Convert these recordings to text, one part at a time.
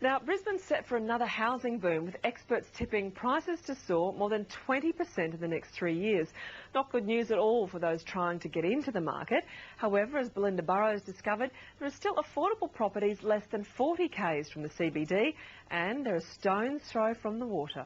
Now, Brisbane's set for another housing boom, with experts tipping prices to soar more than 20% in the next 3 years. Not good news at all for those trying to get into the market. However, as Belinda Burrows discovered, there are still affordable properties less than 40 k's from the CBD, and they're a stone's throw from the water.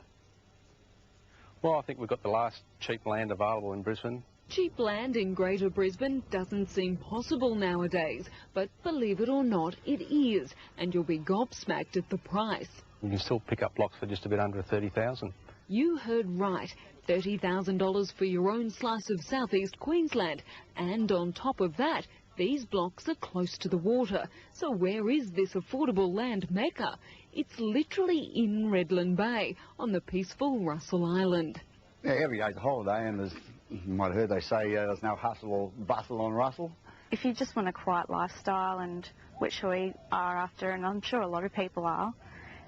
Well, I think we've got the last cheap land available in Brisbane. Cheap land in Greater Brisbane doesn't seem possible nowadays, but believe it or not, it is, and you'll be gobsmacked at the price. You can still pick up blocks for just a bit under $30,000. You heard right, $30,000 for your own slice of southeast Queensland, and on top of that, these blocks are close to the water. So where is this affordable land mecca? It's literally in Redland Bay, on the peaceful Russell Island. Yeah, every day's a holiday, and you might have heard they say there's no hustle or bustle on Russell. If you just want a quiet lifestyle, and which we are after, and I'm sure a lot of people are,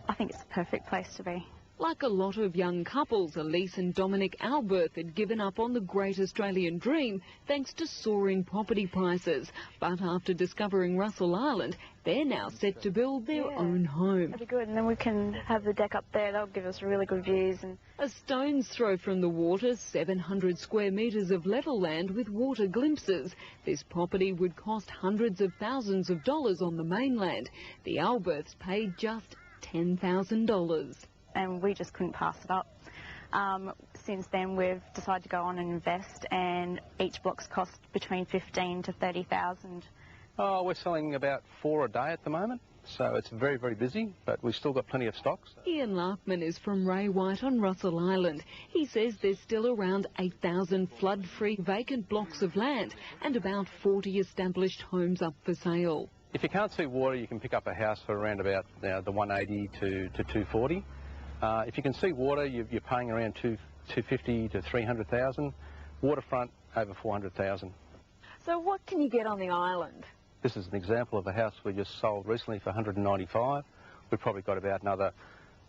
I think it's the perfect place to be. Like a lot of young couples, Elise and Dominic Alberth had given up on the great Australian dream thanks to soaring property prices. But after discovering Russell Island, they're now set to build their own home. That'd be good, and then we can have the deck up there. That'll give us really good views. And a stone's throw from the water, 700 square metres of level land with water glimpses. This property would cost hundreds of thousands of dollars on the mainland. The Alberths paid just $10,000. And we just couldn't pass it up. Since then, we've decided to go on and invest, and each block's cost between $15,000 to $30,000. Oh, we're selling about 4 a day at the moment, so it's very, very busy, but we've still got plenty of stocks. Ian Larkman is from Ray White on Russell Island. He says there's still around 8,000 flood-free vacant blocks of land and about 40 established homes up for sale. If you can't see water, you can pick up a house for around about the 180 to 240. If you can see water, you're paying around 250 to 300,000. Waterfront, over 400,000. So what can you get on the island? This is an example of a house we just sold recently for 195. We've probably got about another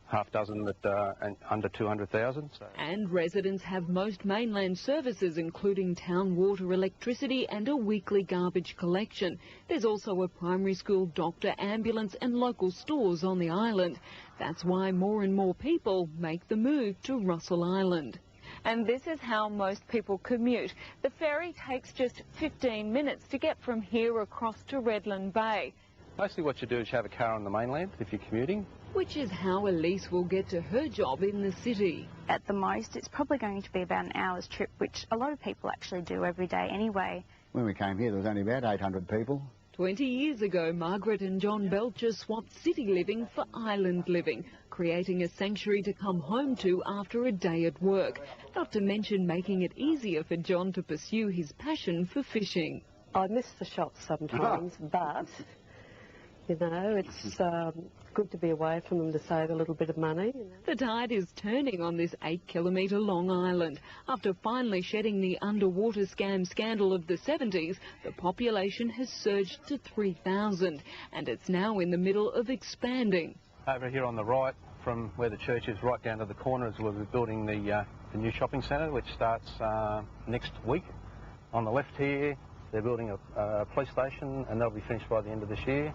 half dozen that under 200,000. So. And residents have most mainland services, including town water, electricity and a weekly garbage collection. There's also a primary school, doctor, ambulance and local stores on the island. That's why more and more people make the move to Russell Island. And this is how most people commute. The ferry takes just 15 minutes to get from here across to Redland Bay. Mostly what you do is you have a car on the mainland if you're commuting. Which is how Elise will get to her job in the city. At the most, it's probably going to be about an hour's trip, which a lot of people actually do every day anyway. When we came here, there was only about 800 people. 20 years ago, Margaret and John Belcher swapped city living for island living, creating a sanctuary to come home to after a day at work. Not to mention making it easier for John to pursue his passion for fishing. I miss the shops sometimes, but, you know, it's good to be away from them to save a little bit of money. You know. The tide is turning on this 8-kilometre long island. After finally shedding the underwater scam scandal of the 70s, the population has surged to 3,000, and it's now in the middle of expanding. Over here on the right, from where the church is right down to the corner, is where we're building the new shopping centre, which starts next week. On the left here, they're building a police station, and they'll be finished by the end of this year.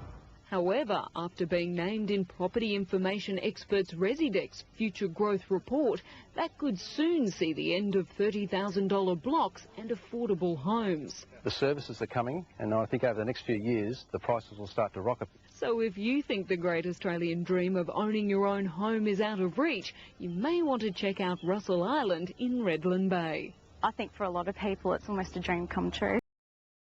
However, after being named in Property Information Experts Residex's Future Growth Report, that could soon see the end of $30,000 blocks and affordable homes. The services are coming, and I think over the next few years, the prices will start to rocket. So if you think the great Australian dream of owning your own home is out of reach, you may want to check out Russell Island in Redland Bay. I think for a lot of people, it's almost a dream come true.